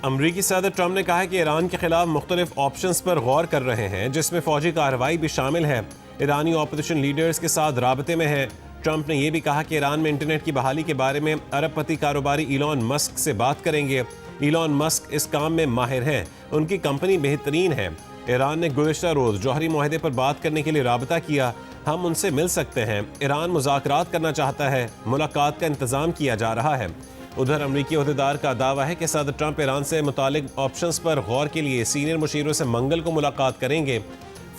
अमरीकी सदर ट्रंप ने कहा है कि ईरान के खिलाफ मुख्तलिफ ऑप्शंस पर गौर कर रहे हैं, जिसमें फौजी कार्रवाई भी शामिल है। ईरानी ऑपोजिशन लीडर्स के साथ राबते में है। ट्रंप ने यह भी कहा कि ईरान में इंटरनेट की बहाली के बारे में अरबपति कारोबारी इलॉन मस्क से बात करेंगे। इलॉन मस्क इस काम में माहिर हैं, उनकी कंपनी बेहतरीन है। ईरान ने गुज़िश्ता रोज़ जौहरी मुआहदे पर बात करने के लिए राबता किया। हम उनसे मिल सकते हैं। ईरान मुज़ाकरात करना चाहता है। मुलाकात का इंतज़ाम किया जा रहा है। उधर अमरीकी अहदेदार का दावा है कि सदर ट्रंप ईरान से मुतालिक ऑप्शंस पर गौर के लिए सीनियर मुशीरों से मंगल को मुलाकात करेंगे।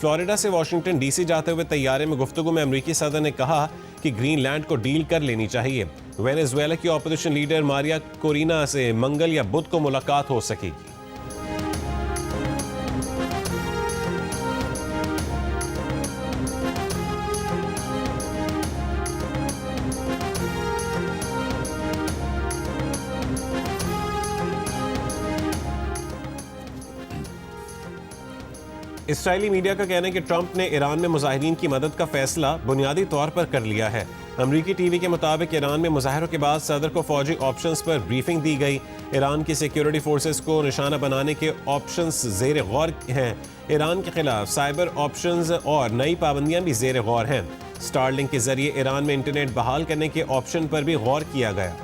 फ्लोरिडा से वाशिंगटन डीसी जाते हुए तैयारे में गुफ्तगू में अमरीकी सदर ने कहा कि ग्रीनलैंड को डील कर लेनी चाहिए। वेनेजुएला की ऑपोजिशन लीडर मारिया कोरिना से मंगल या बुध को मुलाकात हो सकेगी। इसराइली मीडिया का कहना है कि ट्रंप ने ईरान में मुजाहिरीन की मदद का फैसला बुनियादी तौर पर कर लिया है। अमरीकी टीवी के मुताबिक ईरान में मुजाहरों के बाद सदर को फौजी ऑप्शंस पर ब्रीफिंग दी गई। ईरान की सिक्योरिटी फोर्सेस को निशाना बनाने के ऑप्शंस जेर गौर हैं। ईरान के खिलाफ साइबर ऑप्शंस और नई पाबंदियां भी जेर गौर हैं। स्टारलिंक के जरिए ईरान में इंटरनेट बहाल करने के ऑप्शन पर भी गौर किया गया।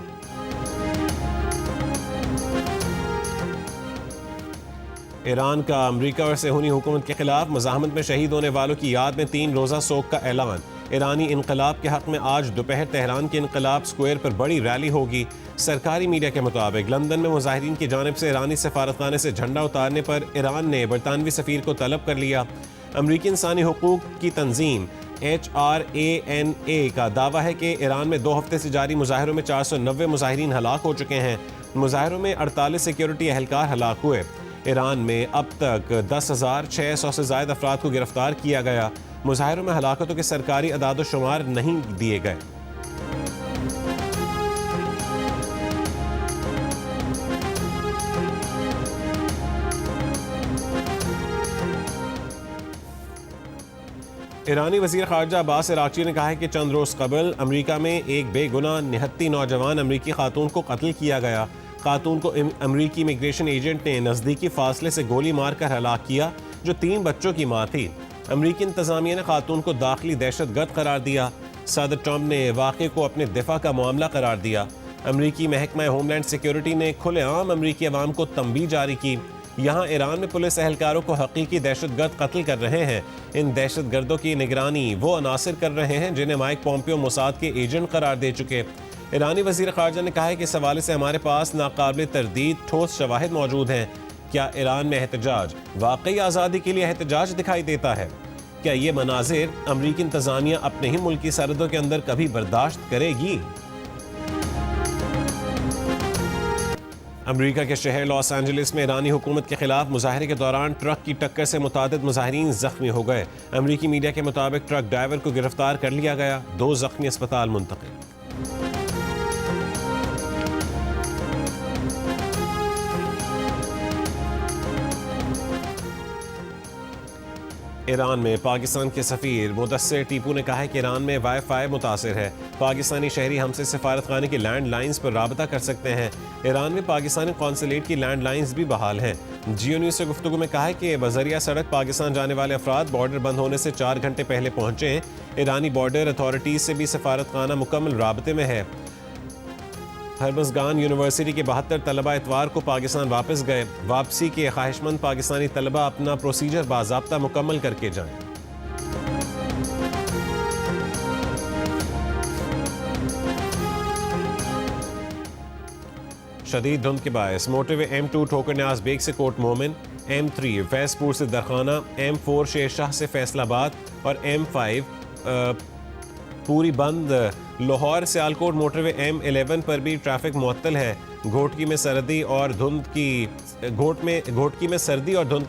ईरान का अमरीका और सेहूनी हुकूमत के खिलाफ मज़ाहमत में शहीद होने वालों की याद में 3 रोज़ा सोग का ऐलान। ईरानी इनकलाब के हक़ में आज दोपहर तेहरान के इनकलाब स्क्वायर पर बड़ी रैली होगी। सरकारी मीडिया के मुताबिक लंदन में मुजाहिरीन की जानिब से ईरानी सफारतखाने से झंडा उतारने पर ईरान ने बरतानवी सफ़ीर को तलब कर लिया। अमरीकी इंसानी हुकूक की तंजीम HRANA का दावा है कि ईरान में 2 हफ्ते से जारी मुजाहिरों में 490 मुजाहिरीन हलाक हो चुके हैं। मुजाहिरों में 48 सिक्योरिटी एहलकार हलाक हुए। ईरान में अब तक 10,600 से ज़ायद अफराद को गिरफ्तार किया गया। मुजाहिरों में हलाकतों के सरकारी अदाद शुमार नहीं दिए गए। ईरानी वज़ीर ख़ारजा अब्बास इराक़ची ने कहा है कि चंद रोज़ कबल अमरीका में एक बेगुनाह निहत्ती नौजवान अमरीकी खातून को कत्ल किया गया। खातून को अमरीकी इमिग्रेशन एजेंट ने नज़दीकी फासले से गोली मारकर हलाक किया, जो 3 बच्चों की माँ थी। अमरीकी इंतज़ामिया ने खातून को दाखिली दहशतगर्द करार दिया। सदर ट्रंप ने वाक़े को अपने दिफा का मामला करार दिया। अमरीकी महकमा होमलैंड सिक्योरिटी ने खुलेआम अमरीकी अवाम को तंबीह जारी की। यहाँ ईरान में पुलिस एहलकारों को हकीकी दहशतगर्द कत्ल कर रहे हैं। इन दहशतगर्दों की निगरानी वो अनासिर कर रहे हैं जिन्हें माइक पोम्पियो मोसाद के एजेंट करार दे चुके। ईरानी वज़ीर ख़ारजा ने कहा है कि इस हवाले से हमारे पास नाकाबिल तरदीद ठोस शवाहिद मौजूद हैं। क्या ईरान में एहतजाज वाकई आज़ादी के लिए एहतजाज दिखाई देता है? क्या ये मनाजिर अमरीकी इंतज़ामिया अपने ही मुल्क की सरहदों के अंदर कभी बर्दाश्त करेगी? अमरीका के शहर लॉस एंजलिस में ईरानी हुकूमत के खिलाफ मुजाहरे के दौरान ट्रक की टक्कर से मुतादिद मुजाहिरीन जख्मी हो गए। अमरीकी मीडिया के मुताबिक ट्रक ड्राइवर को गिरफ्तार कर लिया गया। 2 जख्मी अस्पताल मुंतकिल। ईरान में पाकिस्तान के सफ़ीर मुदस्सिर टीपू ने कहा है कि ईरान में वाईफाई मुतासिर है। पाकिस्तानी शहरी हमसे सफारतखाने की लैंड लाइन्स पर राबता कर सकते हैं। ईरान में पाकिस्तानी कौंसलेट की लैंड लाइन्स भी बहाल हैं। जियो न्यूज़ से गुफ्तगू में कहा है कि बज़रिया सड़क पाकिस्तान जाने वाले अफराद बॉर्डर बंद होने से 4 घंटे पहले पहुँचे हैं। ईरानी बॉर्डर अथॉरिटीज़ से भी सफारतखाना मुकम्मल राबते में है। हरमज़गान यूनिवर्सिटी के 72 तलबा इतवार को पाकिस्तान वापस गए। वापसी के ख्वाहिशमंद पाकिस्तानी तलबा अपना प्रोसीजर बाज़ाब्ता मुकम्मल करके जाएं। शदीद धुंध के बायस मोटरवे M2 ठोकर न्याज बेग से कोट मोमिन, M3 फैजपुर से दरखाना, M4 शेरशाह से फैसलाबाद और M5 पूरी बंद। लाहौर से आलकोट मोटरवे M11 पर भी ट्रैफिक मुअत्तल है। घोटकी में सर्दी और धुंध की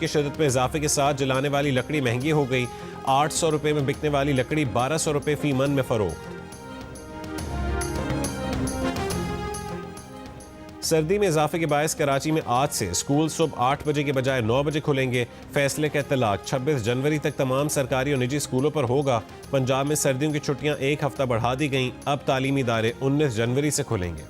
शिद्दत में इजाफे के साथ जलाने वाली लकड़ी महंगी हो गई। 800 रुपये में बिकने वाली लकड़ी 1200 रुपये फी मन में फरोख्त। सर्दी में इजाफे के बायस कराची में आज से स्कूल सुबह 8 बजे के बजाय 9 बजे खुलेंगे। फैसले का इत्तलाक 26 जनवरी तक तमाम सरकारी और निजी स्कूलों पर होगा। पंजाब में सर्दियों की छुट्टियां 1 हफ्ता बढ़ा दी गईं। अब तालीमी इदारे 19 जनवरी से खुलेंगे।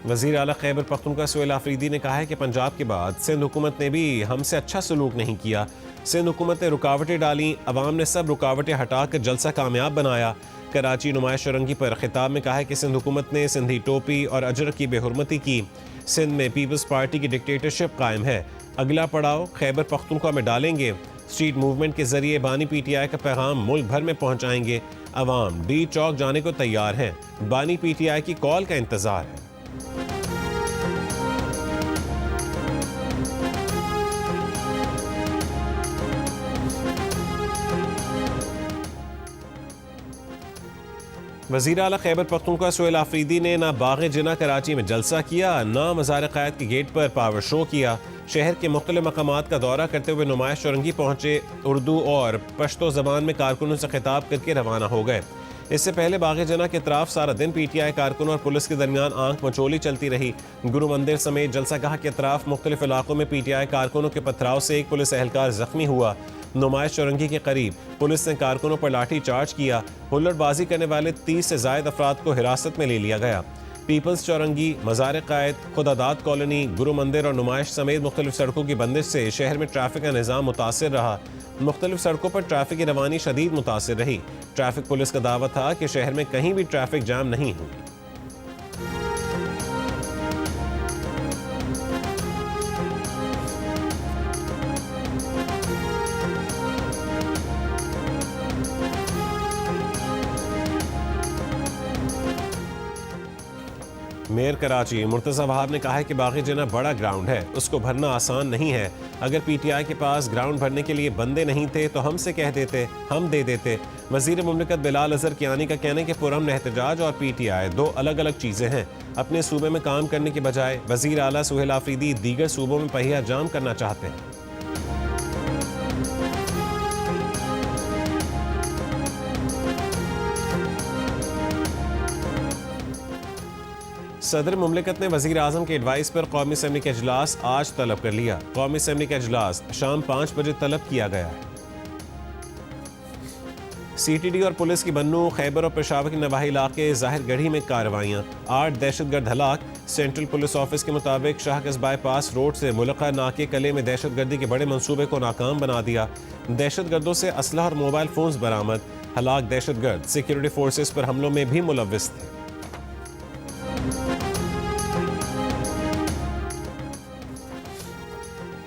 वज़ीर आला खैबर पख्तूनख्वा सुहेल आफरीदी ने कहा है कि पंजाब के बाद सिंध हुकूमत ने भी हमसे अच्छा सलूक नहीं किया। सिंध हुकूमत ने रुकावटें डाली, अवाम ने सब रुकावटें हटाकर जलसा कामयाब बनाया। कराची नुमाइश रंगी पर खिताब में कहा है कि सिंध हुकूमत ने सिंधी टोपी और अजरक की बेहुरमती की। सिंध में पीपल्स पार्टी की डिक्टेटरशिप कायम है। अगला पड़ाव खैबर पख्तूनख्वा में डालेंगे। स्ट्रीट मूवमेंट के जरिए बानी पीटीआई का पैगाम मुल्क भर में पहुंचाएंगे। अवाम डी चौक जाने को तैयार हैं। बानी पीटीआई की कॉल का इंतजार है। वज़ीर आला खैबर पख्तूनख्वा सुहेल आफरीदी ने ना बाग़ जिना कराची में जलसा किया, ना मज़ार क़ायद के गेट पर पावर शो किया। शहर के मुख्तलिफ मकामात का दौरा करते हुए नुमाइश चौरंगी पहुँचे। उर्दू और पश्तो ज़बान में कारकुनों से खिताब करके रवाना हो गए। इससे पहले बाग़ जिना के अतराफ सारा दिन पीटीआई कारकुनों और पुलिस के दरमियान आंख मचोली चलती रही। गुरु मंदिर समेत जलसागाह के अतराफ मुख्तलिफ इलाकों में पीटीआई कारकुनों के पथराव से एक पुलिस एहलकार जख्मी हुआ। नुमाइश चौरंगी के करीब पुलिस ने कारकुनों पर लाठी चार्ज किया। हुल्लड़बाजी करने वाले 30 से ज़ायद अफराद को हिरासत में ले लिया गया। पीपल्स चौरंगी, मज़ार क़ायद, खुदादाद कॉलोनी, गुरु मंदिर और नुमाइश समेत मुख्तलिफ सड़कों की बंदिश से शहर में ट्रैफिक का निज़ाम मुतासिर रहा। मुख्तलिफ सड़कों पर ट्रैफिक की रवानी शदीद मुतासिर रही। ट्रैफिक पुलिस का दावा था कि शहर में कहीं भी ट्रैफिक जाम नहीं हुई। मेयर कराची मुर्तज़ा वहाब ने कहा है कि बाग़ जिना बड़ा ग्राउंड है, उसको भरना आसान नहीं है। अगर पीटीआई के पास ग्राउंड भरने के लिए बंदे नहीं थे तो हमसे कह देते, हम दे देते। वज़ीर मुमलिकत बिलाल अज़हर कियानी का कहना है कि पुरअमन एहतजाज और पीटीआई दो अलग अलग चीज़ें हैं। अपने सूबे में काम करने के बजाय वज़ीर आला सुहेल आफरीदी दीगर सूबों में पहिया जाम करना चाहते हैं। सदर मुमलिकत ने वज़ीर आज़म के एडवाइस पर कौमी असम्बली का इजलास आज तलब कर लिया। कौमी असम्बली का इजलास शाम 5 बजे तलब किया गया है। CTD और पुलिस की बन्नू, खैबर और पेशावर के नवाही इलाके ज़ाहिर गढ़ी में कार्रवाइयाँ। 8 दहशतगर्द हलाक। सेंट्रल पुलिस ऑफिस के मुताबिक शाहकस बाईपास रोड से मुलक़ा नाके कले में दहशतगर्दी के बड़े मंसूबे को नाकाम बना दिया। दहशतगर्दों से असलहा और मोबाइल फोन्स बरामद। हलाक दहशतगर्द सिक्योरिटी फोर्सेस पर हमलों में भी मुलव्विस थे।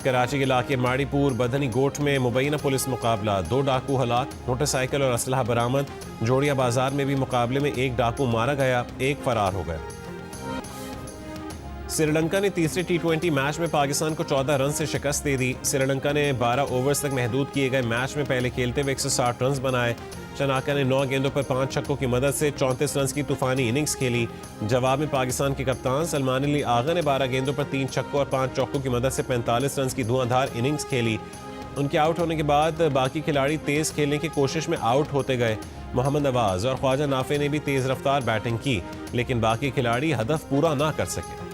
कराची के इलाके माड़ीपुर बदनी गोट में मुबैना पुलिस मुकाबला, 2 डाकू हलाक, मोटरसाइकिल और असलहा बरामद। जोड़िया बाजार में भी मुकाबले में 1 डाकू मारा गया, 1 फरार हो गया। श्रीलंका ने तीसरे T20 मैच में पाकिस्तान को 14 रन से शिकस्त दे दी। श्रीलंका ने 12 ओवर्स तक महदूद किए गए मैच में पहले खेलते हुए 160 रन बनाए। शनाका ने 9 गेंदों पर 5 छक्कों की मदद से 34 रन की तूफानी इनिंग्स खेली। जवाब में पाकिस्तान के कप्तान सलमान अली आगा ने 12 गेंदों पर 3 छक्कों और 5 चौकों की मदद से 45 रन की धुआंधार इनिंग्स खेली। उनके आउट होने के बाद बाकी खिलाड़ी तेज खेलने की कोशिश में आउट होते गए। मोहम्मद नवाज और ख्वाजा नाफे ने भी तेज रफ्तार बैटिंग की, लेकिन बाकी खिलाड़ी हदफ पूरा ना कर सके।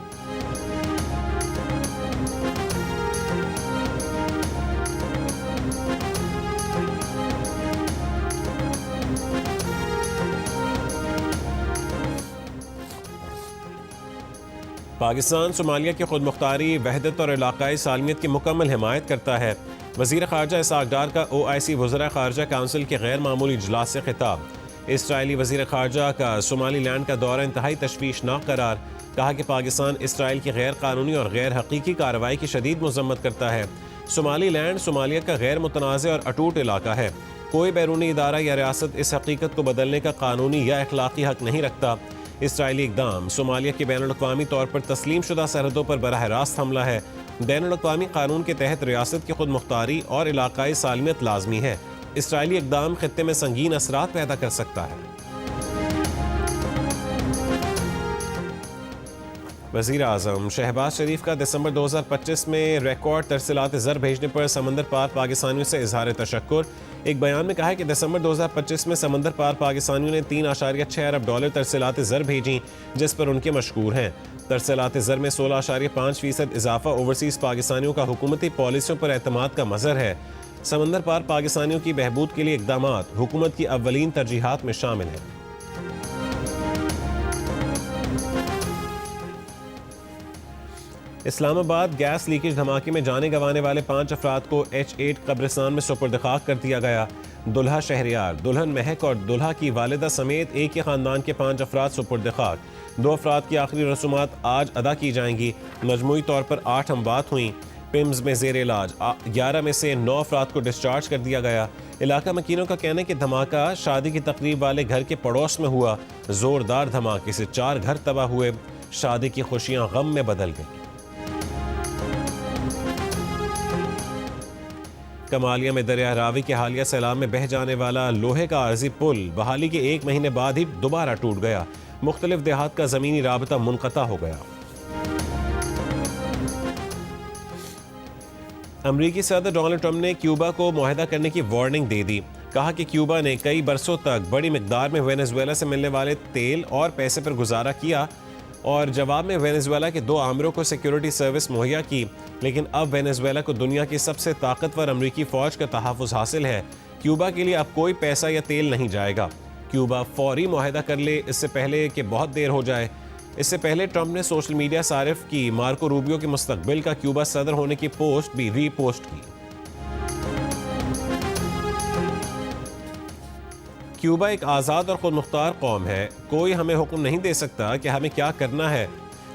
पाकिस्तान सोमालिया की खुद मुख्तारी, वहदत और इलाकाई सालमियत की मुकम्मल हिमायत करता है। वज़ीर ख़ारजा इसहाक़ डार का OIC वज़रा ख़ारजा काउंसिल के गैर मामूली इजलास से खिताब। इसराइली वज़ीर ख़ारजा का सोमाली लैंड का दौरा इंतहाई तशवीशनाक करार। कहा कि पाकिस्तान इसराइल की गैर कानूनी और गैर हकीकी कार्रवाई की शदीद मज़म्मत करता है। सोमाली लैंड सोमालिया का गैर मुतनाज़ और अटूट इलाका है। कोई बैरूनी इदारा या रियासत इस हकीकत को बदलने का कानूनी या अखलाकी हक नहीं रखता। इसराइली इक़दाम सोमालिया के बैनुल-अक़वामी तौर पर तस्लीम शुदा सरहदों पर बराह रास्त हमला है। बैनुल-अक़वामी कानून के तहत रियासत की खुद मुख्तारी और इलाकाई सालमियत लाजमी है। इसराइली इक़दाम खित्ते में संगीन असरात पैदा कर सकता है। वज़ीर आज़म शहबाज शरीफ का दिसंबर 2025 में रिकॉर्ड तरसीलात ज़र भेजने पर समंदर पार पाकिस्तानियों से इजहार तशक्कुर। एक बयान में कहा है कि दिसंबर 2025 में समंदर पार पाकिस्तानियों ने $3.6 अरब तरसीलात ज़र भेजी, जिस पर उनके मशकूर हैं। तरसीलात ज़र में 16.5% इजाफा ओवरसीज़ पाकिस्तानियों का हुकूमती पॉलिसियों पर एतमाद का मज़हर है। समंदर पार पाकिस्तानियों की बहबूद के लिए इक़दामात हुकूमत की अव्वलीन तरजीहात में शामिल हैं। इस्लामाबाद गैस लीकेज धमाके में जाने गंवाने वाले 5 अफराद को H8 कब्रिस्तान में सुपुर्द खाक कर दिया गया। दुल्हा शहरियार, दुल्हन महक और दुल्हा की वालिदा समेत एक ही खानदान के 5 अफराद सुपुर्द खाक। 2 अफराद की आखिरी रसूमात आज अदा की जाएंगी। मजमूई तौर पर 8 अमवात हुई। पिम्स में जेर इलाज 11 में से 9 अफराद को डिस्चार्ज कर दिया गया। इलाका मकीनों का कहना है कि धमाका शादी की तकरीब वाले घर के पड़ोस में हुआ। जोरदार धमाके से 4 घर तबाह हुए। शादी की खुशियां गम में बदल गई। कमालिया में दरिया रावी के हालिया सैलाब में बह जाने वाला लोहे का आर्जी पुल बहाली के 1 महीने बाद ही दोबारा टूट गया। मुख्तलिफ देहात का जमीनी राबता मुनक़ता हो गया। अमरीकी सदर डोनाल्ड ट्रंप ने क्यूबा को मुआहदा करने की वार्निंग दे दी। कहा कि क्यूबा ने कई बरसों तक बड़ी मिकदार में वेनेजुएला से मिलने वाले तेल और पैसे पर गुजारा किया और जवाब में वेनेजुएला के 2 आमरों को सिक्योरिटी सर्विस मुहैया की, लेकिन अब वेनेजुएला को दुनिया की सबसे ताकतवर अमरीकी फौज का तहफ़्फ़ुज़ हासिल है। क्यूबा के लिए अब कोई पैसा या तेल नहीं जाएगा। क्यूबा फौरी मुआहदा कर ले, इससे पहले कि बहुत देर हो जाए। इससे पहले ट्रंप ने सोशल मीडिया सारिफ की मार्को रूबियो के मुस्तकबिल का क्यूबा सदर होने की पोस्ट भी रीपोस्ट की। क्यूबा एक आज़ाद और खुद मुख्तार कौम है। कोई हमें हुक्म नहीं दे सकता कि हमें क्या करना है।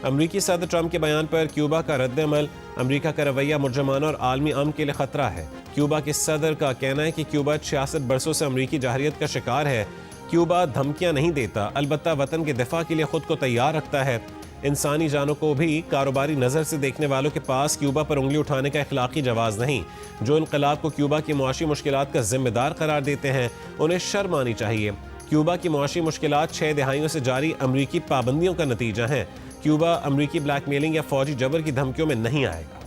अमरीकी सदर ट्रंप के बयान पर क्यूबा का रद्द-ए-अमल अमरीका का रवैया मुर्जमाना और आलमी अमन के लिए खतरा है। क्यूबा के सदर का कहना है कि क्यूबा 66 बरसों से अमरीकी जाहिरियत का शिकार है। क्यूबा धमकियां नहीं देता, अलबत्ता वतन के दिफा के लिए खुद को तैयार रखता है। इंसानी जानों को भी कारोबारी नज़र से देखने वालों के पास क्यूबा पर उंगली उठाने का अखलाकी जवाज़ नहीं। जो इनकलाब को क्यूबा की मुआशी मुश्किलात का जिम्मेदार करार देते हैं, उन्हें शर्म आनी चाहिए। क्यूबा की मुआशी मुश्किलात 6 दहाइयों से जारी अमरीकी पाबंदियों का नतीजा हैं। क्यूबा अमरीकी ब्लैकमेलिंग या फौजी जबर की धमकियों में नहीं आएगा।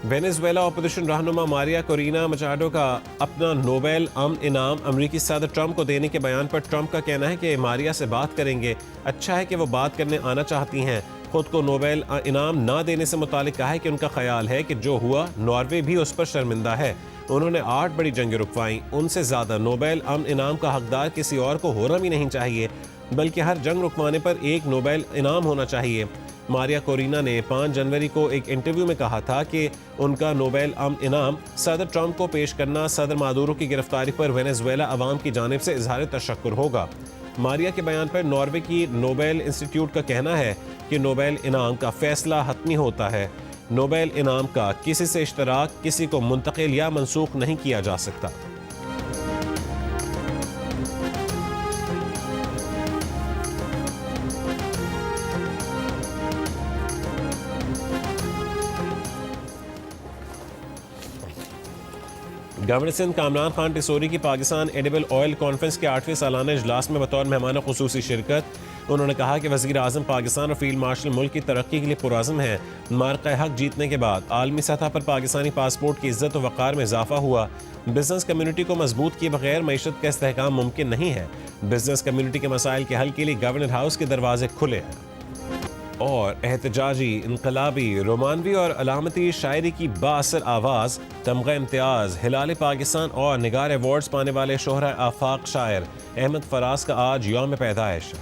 वेनेजुएला अपोजिशन रहनुमा मारिया कोरिना मचाडो का अपना नोबेल अमन इनाम अमरीकी सदर ट्रंप को देने के बयान पर ट्रंप का कहना है कि मारिया से बात करेंगे। अच्छा है कि वो बात करने आना चाहती हैं। खुद को नोबेल इनाम ना देने से मुतालिक कहा है कि उनका ख्याल है कि जो हुआ नॉर्वे भी उस पर शर्मिंदा है। उन्होंने 8 बड़ी जंगें रुकवाई। उनसे ज़्यादा नोबेल अमन इनाम का हकदार किसी और को होना भी नहीं चाहिए, बल्कि हर जंग रुकवाने पर एक नोबेल इनाम होना चाहिए। मारिया कोरिना ने 5 जनवरी को एक इंटरव्यू में कहा था कि उनका नोबेल अमन इनाम सदर ट्रंप को पेश करना सदर मादुरो की गिरफ्तारी पर वेनेजुएला अवाम की जानिब से इजहार तशक्कुर होगा। मारिया के बयान पर नॉर्वे की नोबेल इंस्टीट्यूट का कहना है कि नोबेल इनाम का फैसला हतमी होता है। नोबेल इनाम का किसी से इश्तराक किसी को मुंतकिल या मनसूख नहीं किया जा सकता। गवर्नर सिंध कामरान खान टिसोरी की पाकिस्तान एडिबल ऑयल कॉन्फ्रेंस के 8वें सालाना इजलास में बतौर मेहमान खुसूसी शिरकत। उन्होंने कहा कि वज़ीर आज़म पाकिस्तान और फील्ड मार्शल मुल्क की तरक्की के लिए पुरअज़्म है। मार्का हक जीतने के बाद आलमी सतह पर पाकिस्तानी पासपोर्ट की इज्जत और वक़ार में इजाफा हुआ। बिजनेस कम्युनिटी को मजबूत किए बगैर मईशत का इस्तेहकाम मुमकिन नहीं है। बिजनेस कम्युनिटी के मसाइल के हल के लिए गवर्नर हाउस के दरवाजे खुले हैं। और एहतजाजी, इनकलाबी, रोमानवी और अलामती शायरी की बाअसर आवाज़, तमगा इम्तियाज़, हिलाल पाकिस्तान और निगार अवार्ड्स पाने वाले शोहरा आफाक शायर अहमद फराज का आज यौम पैदाइश।